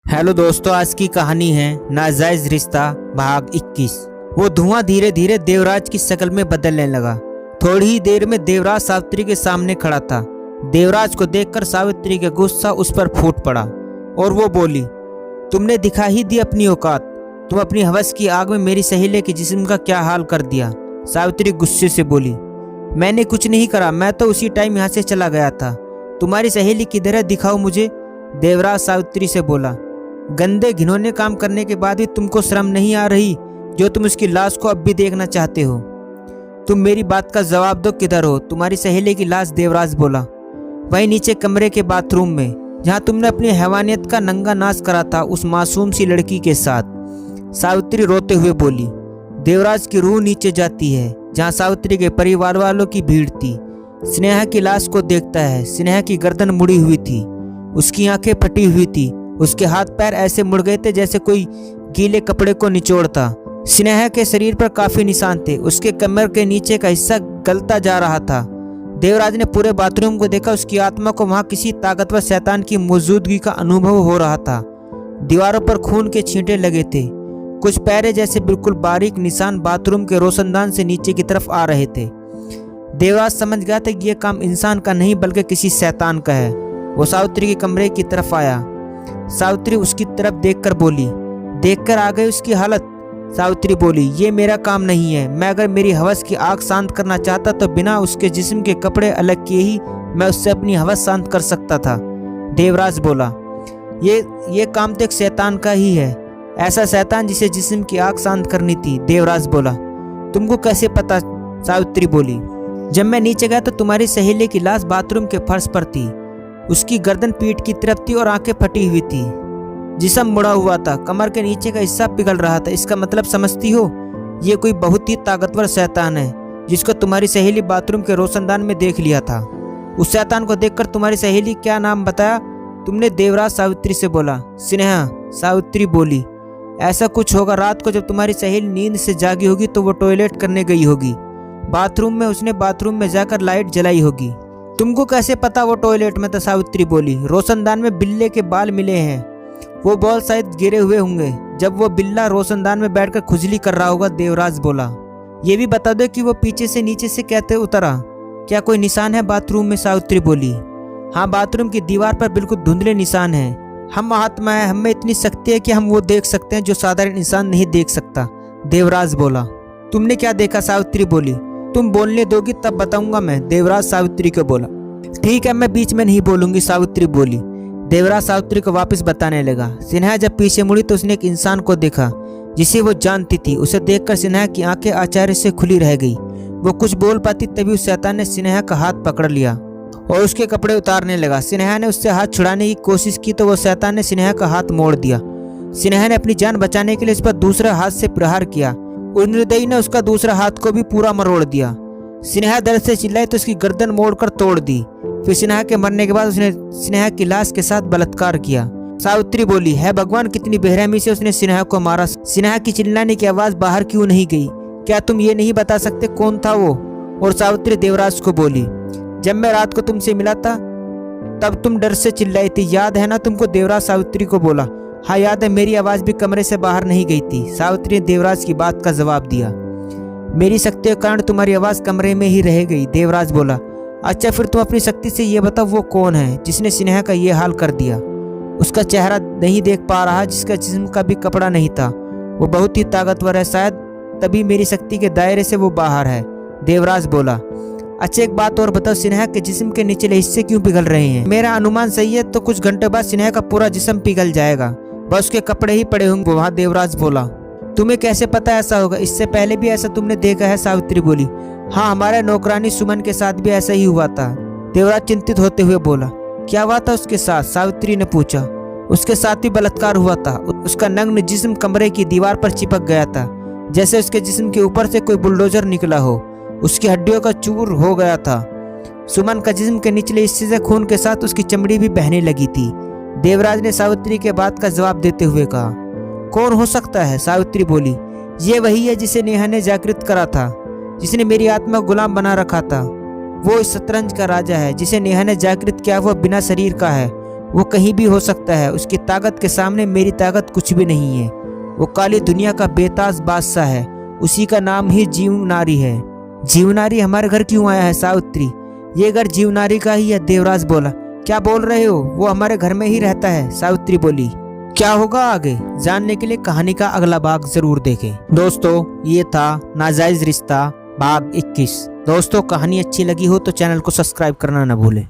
Hello दोस्तों, आज की कहानी है नाजायज रिश्ता भाग 21। वो धुआं धीरे धीरे देवराज की शक्ल में बदलने लगा। थोड़ी ही देर में देवराज सावित्री के सामने खड़ा था। देवराज को देखकर सावित्री का गुस्सा उस पर फूट पड़ा और वो बोली, तुमने दिखा ही दी अपनी औकात। तुम अपनी हवस की आग में मेरी सहेली के जिस्म का क्या हाल कर दिया। सावित्री गुस्से से बोली, मैंने कुछ नहीं करा, मैं तो उसी टाइम यहाँ से चला गया था। तुम्हारी सहेली किधर है, दिखाओ मुझे। देवराज सावित्री से बोला, गंदे घिनौने काम करने के बाद भी तुमको शर्म नहीं आ रही जो तुम उसकी लाश को अब भी देखना चाहते हो। तुम मेरी बात का जवाब दो, किधर हो तुम्हारी सहेली की लाश। देवराज बोला, वहीं नीचे कमरे के बाथरूम में, जहां तुमने अपनी हैवानियत का नंगा नाच करा था उस मासूम सी लड़की के साथ। सावित्री रोते हुए बोली। देवराज की रूह नीचे जाती है। जहाँ सावित्री के परिवार वालों की भीड़ थी। स्नेहा की लाश को देखता है। स्नेहा की गर्दन मुड़ी हुई थी, उसकी आंखें फटी हुई थी, उसके हाथ पैर ऐसे मुड़ गए थे जैसे कोई गीले कपड़े को निचोड़ता। स्नेहा के शरीर पर काफी निशान थे, उसके कमर के नीचे का हिस्सा गलता जा रहा था। देवराज ने पूरे बाथरूम को देखा, उसकी आत्मा को वहां किसी ताकतवर शैतान की मौजूदगी का अनुभव हो रहा था। दीवारों पर खून के छींटे लगे थे, कुछ पैरे जैसे बिल्कुल बारीक निशान बाथरूम के रोशनदान से नीचे की तरफ आ रहे थे। देवराज समझ गया था कि यह काम इंसान का नहीं बल्कि किसी शैतान का है। वो सावित्री के कमरे की तरफ आया। सावित्री उसकी तरफ देखकर बोली, देखकर आ गई उसकी हालत। सावित्री बोली, ये मेरा काम नहीं है। मैं अगर मेरी हवस की आग शांत करना चाहता तो बिना उसके जिस्म के कपड़े अलग किए ही मैं उससे अपनी हवस शांत कर सकता था। देवराज बोला, ये काम तो एक शैतान का ही है, ऐसा शैतान जिसे जिस्म की आग शांत करनी थी। देवराज बोला, तुमको कैसे पता। सावित्री बोली, जब मैं नीचे गया तो तुम्हारी सहेली की लाश बाथरूम के फर्श पर थी। उसकी गर्दन पीठ की तरफ थी और आंखें फटी हुई थी, जिस्म मुड़ा हुआ था, कमर के नीचे का हिस्सा पिघल रहा था। इसका मतलब समझती हो, ये कोई बहुत ही ताकतवर शैतान है जिसको तुम्हारी सहेली बाथरूम के रोशनदान में देख लिया था। उस शैतान को देखकर तुम्हारी सहेली क्या नाम बताया तुमने। देवराज सावित्री से बोला, स्नेहा। सावित्री बोली, ऐसा कुछ होगा। रात को जब तुम्हारी सहेली नींद से जागी होगी तो वो टॉयलेट करने गई होगी बाथरूम में। उसने बाथरूम में जाकर लाइट जलाई होगी। तुमको कैसे पता वो टॉयलेट में था। सावित्री बोली, रोशनदान में बिल्ले के बाल मिले हैं, वो बॉल शायद गिरे हुए होंगे जब वो बिल्ला रोशनदान में बैठकर खुजली कर रहा होगा। देवराज बोला, ये भी बता दो कि वो पीछे से नीचे से कैसे उतरा, क्या कोई निशान है बाथरूम में। सावित्री बोली, हाँ, बाथरूम की दीवार पर बिल्कुल धुंधले निशान है। हम महात्मा है, हमें इतनी शक्ति है कि हम वो देख सकते हैं जो साधारण इंसान नहीं देख सकता। देवराज बोला, तुमने क्या देखा। सावित्री बोली, तुम बोलने दोगी तब बताऊंगा मैं। देवराज सावित्री को बोला, ठीक है, मैं बीच में नहीं बोलूंगी। सावित्री बोली। देवराज सावित्री को वापस बताने लगा। स्नेहा जब पीछे मुड़ी तो उसने एक इंसान को देखा जिसे वो जानती थी। उसे देखकर स्नेहा की आंखें आश्चर्य से खुली रह गई। वो कुछ बोल पाती तभी उस शैतान ने स्नेहा का हाथ पकड़ लिया और उसके कपड़े उतारने लगा। स्नेहा ने उससे हाथ छुड़ाने की कोशिश की तो वो शैतान ने स्नेहा का हाथ मोड़ दिया। स्नेहा ने अपनी जान बचाने के लिए उस पर दूसरे हाथ से प्रहार किया। उस निर्दयी ने उसका दूसरा हाथ को भी पूरा मरोड़ दिया। स्नेहा दर्द से चिल्लाई तो उसकी गर्दन मोड़कर तोड़ दी। फिर स्नेहा के मरने के बाद उसने स्नेहा की लाश के साथ बलात्कार किया। सावित्री बोली, है भगवान, कितनी बेरहमी से उसने स्नेहा को मारा। स्नेहा की चिल्लाने की आवाज बाहर क्यों नहीं गई। क्या तुम ये नहीं बता सकते कौन था वो। और सावित्री देवराज को बोली, जब मैं रात को तुमसे मिला था तब तुम डर से चिल्लाई थी, याद है ना तुमको। देवराज सावित्री को बोला, हाँ याद है, मेरी आवाज भी कमरे से बाहर नहीं गई थी। सावित्री ने देवराज की बात का जवाब दिया, मेरी शक्ति के कारण तुम्हारी आवाज कमरे में ही रह गई। देवराज बोला, अच्छा फिर तुम अपनी शक्ति से ये बताओ वो कौन है जिसने स्नेहा का ये हाल कर दिया। उसका चेहरा नहीं देख पा रहा, जिसका जिस्म का भी कपड़ा नहीं था। वो बहुत ही ताकतवर है, शायद तभी मेरी शक्ति के दायरे से वो बाहर है। देवराज बोला, अच्छा एक बात और बताओ, स्नेहा के जिस्म के निचले हिस्से क्यों पिघल रहे हैं। मेरा अनुमान सही है तो कुछ घंटे बाद स्नेहा का पूरा जिस्म पिघल जाएगा, बस उसके कपड़े ही पड़े होंगे वहाँ। देवराज बोला, तुम्हें कैसे पता ऐसा होगा, इससे पहले भी ऐसा तुमने देखा है। सावित्री बोली, हाँ, हमारे नौकरानी सुमन के साथ भी ऐसा ही हुआ था। देवराज चिंतित होते हुए बोला, क्या हुआ था उसके साथ। सावित्री ने पूछा, उसके साथ भी बलात्कार हुआ था। उसका नग्न जिस्म कमरे की दीवार पर चिपक गया था, जैसे उसके जिस्म के ऊपर से कोई बुलडोजर निकला हो। उसकी हड्डियों का चूर हो गया था। सुमन का जिस्म के निचले हिस्से से खून के साथ उसकी चमड़ी भी बहने लगी थी। देवराज ने सावित्री के बात का जवाब देते हुए कहा, कौन हो सकता है। सावित्री बोली, ये वही है जिसे नेहा ने जागृत करा था, जिसने मेरी आत्मा गुलाम बना रखा था। वो इस शतरंज का राजा है जिसे नेहा ने जागृत किया। वो बिना शरीर का है वो कहीं भी हो सकता है, उसकी ताकत के सामने मेरी ताकत कुछ भी नहीं है। वो काली दुनिया का बेताज बादशाह है, उसी का नाम ही जीवनारी है। जीवनारी हमारे घर क्यों आया है सावित्री? ये घर जीवनारी का ही है, देवराज बोला। क्या बोल रहे हो? वो हमारे घर में ही रहता है, सावित्री बोली। क्या होगा आगे जानने के लिए कहानी का अगला भाग जरूर देखें। दोस्तों, ये था नाजायज रिश्ता भाग 21। दोस्तों, कहानी अच्छी लगी हो तो चैनल को सब्सक्राइब करना न भूलें।